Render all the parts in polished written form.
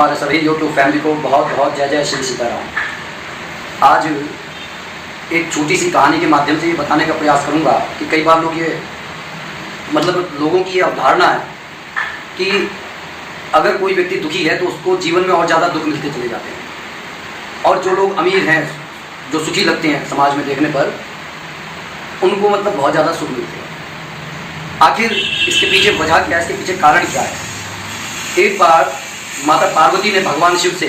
हमारे सभी YouTube family को बहुत बहुत जय जय श्री सीताराम। आज एक छोटी सी कहानी के माध्यम से ये बताने का प्रयास करूंगा कि कई बार लोग ये लोगों की ये अवधारणा है कि अगर कोई व्यक्ति दुखी है तो उसको जीवन में और ज़्यादा दुख मिलते चले जाते हैं, और जो लोग अमीर हैं, जो सुखी लगते हैं समाज में देखने पर, उनको बहुत ज़्यादा सुख मिलते हैं। आखिर इसके पीछे वजह क्या है, इसके पीछे कारण क्या है? एक बार माता पार्वती ने भगवान शिव से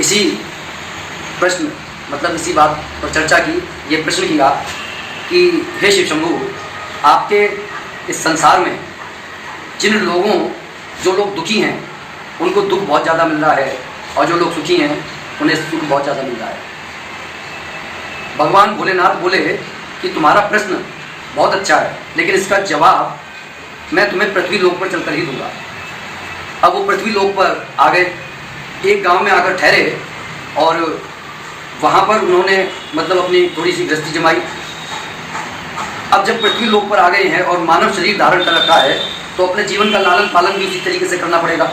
इसी प्रश्न इसी बात पर चर्चा की, ये प्रश्न किया कि हे शिव शंभु, आपके इस संसार में जो लोग दुखी हैं उनको दुख बहुत ज़्यादा मिल रहा है, और जो लोग सुखी हैं उन्हें सुख बहुत ज़्यादा मिल रहा है। भगवान भोलेनाथ बोले कि तुम्हारा प्रश्न बहुत अच्छा है, लेकिन इसका जवाब मैं तुम्हें पृथ्वी लोक पर चलकर ही दूंगा। अब वो पृथ्वी लोक पर आ गए, एक गांव में आकर ठहरे, और वहाँ पर उन्होंने अपनी थोड़ी सी गृहस्थी जमाई। अब जब पृथ्वी लोक पर आ गए हैं और मानव शरीर धारण कर रखा है, तो अपने जीवन का लालन पालन भी उसी तरीके से करना पड़ेगा।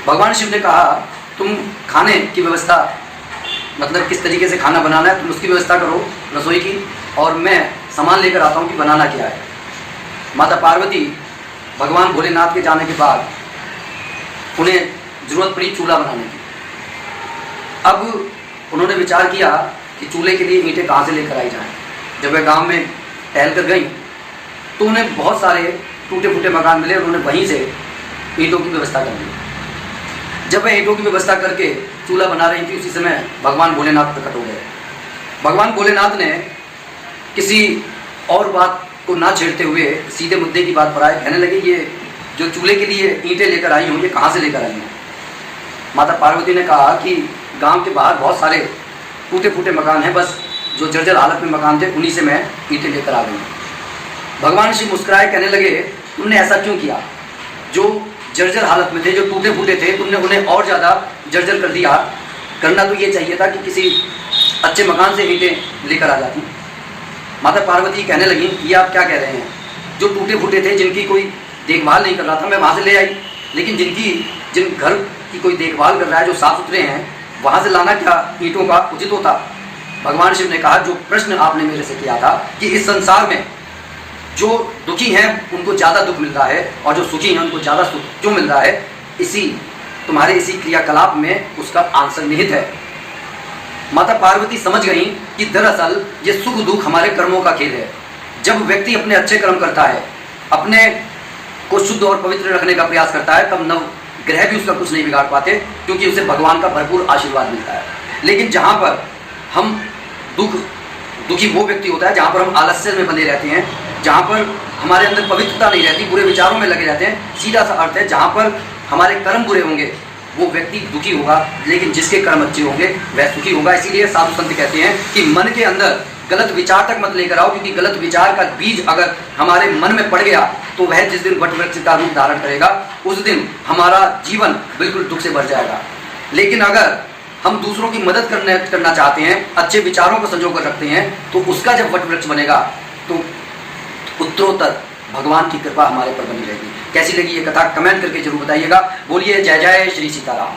भगवान शिव ने कहा, तुम खाने की व्यवस्था किस तरीके से खाना बनाना है तुम उसकी व्यवस्था करो रसोई की, और मैं सामान लेकर आता हूँ कि बनाना क्या है। माता पार्वती भगवान भोलेनाथ के जाने के बाद उन्हें ज़रूरत पड़ी चूल्हा बनाने की। अब उन्होंने विचार किया कि चूल्हे के लिए ईंटें कहाँ से लेकर आई जाएं। जब वह गांव में टहल कर गई तो उन्हें बहुत सारे टूटे फूटे मकान मिले, और उन्होंने वहीं से ईंटों की व्यवस्था कर ली। जब वह ईंटों की व्यवस्था करके चूल्हा बना रही थी, उसी समय भगवान भोलेनाथ प्रकट हो गए। भगवान भोलेनाथ ने किसी और बात को ना छेड़ते हुए सीधे मुद्दे की बात पर आए। कहने लगे, ये जो चूल्हे के लिए ईंटें लेकर आई हूँ, ये कहाँ से लेकर आई हैं? माता पार्वती ने कहा कि गांव के बाहर बहुत सारे टूटे फूटे मकान हैं, बस जो जर्जर हालत में मकान थे उन्हीं से मैं ईंटें लेकर आ गई। भगवान शिव मुस्कुराए, कहने लगे, तुमने ऐसा क्यों किया? जो जर्जर हालत में थे, जो टूटे फूटे थे, तुमने उन्हें और ज़्यादा जर्जर कर दिया। करना तो ये चाहिए था कि किसी अच्छे मकान से ईंटें लेकर आ जाती। माता पार्वती कहने लगी, ये आप क्या कह रहे हैं? जो टूटे फूटे थे, जिनकी कोई देखभाल नहीं कर रहा था, मैं वहाँ से ले आई, लेकिन जिन घर की कोई देखभाल कर रहा है, जो साफ़ सुथरे हैं, वहाँ से लाना क्या ईंटों का उचित होता? भगवान शिव ने कहा, जो प्रश्न आपने मेरे से किया था कि इस संसार में जो दुखी हैं उनको ज़्यादा दुख मिल रहा है, और जो सुखी हैं उनको ज़्यादा सुख क्यों मिल रहा है, तुम्हारे इसी क्रियाकलाप में उसका आंसर निहित है। माता पार्वती समझ गई कि दरअसल ये सुख दुख हमारे कर्मों का खेल है। जब व्यक्ति अपने अच्छे कर्म करता है, अपने को शुद्ध और पवित्र रखने का प्रयास करता है, तब नव ग्रह भी उसका कुछ नहीं बिगाड़ पाते, क्योंकि उसे भगवान का भरपूर आशीर्वाद मिलता है। लेकिन जहाँ पर हम दुखी वो व्यक्ति होता है जहाँ पर हम आलस्य में बने रहते हैं, जहाँ पर हमारे अंदर पवित्रता नहीं रहती, बुरे विचारों में लगे रहते हैं। सीधा सा अर्थ है, जहाँ पर हमारे कर्म बुरे होंगे वो व्यक्ति दुखी होगा, लेकिन जिसके कर्म अच्छे होंगे वह सुखी होगा। इसीलिए साधु संत कहते हैं कि मन के अंदर गलत विचार तक मत लेकर आओ, क्योंकि गलत विचार का बीज अगर हमारे मन में पड़ गया तो वह जिस दिन वट वृक्ष का रूप धारण करेगा, उस दिन हमारा जीवन बिल्कुल दुख से भर जाएगा। लेकिन अगर हम दूसरों की मदद करना चाहते हैं, अच्छे विचारों को संजो कर रखते हैं, तो उसका जब वट वृक्ष बनेगा तो उत्तरोत्तर भगवान की कृपा हमारे पर बनी रहेगी। कैसी लगी ये कथा कमेंट करके जरूर बताइएगा। बोलिए जय जय श्री सीताराम।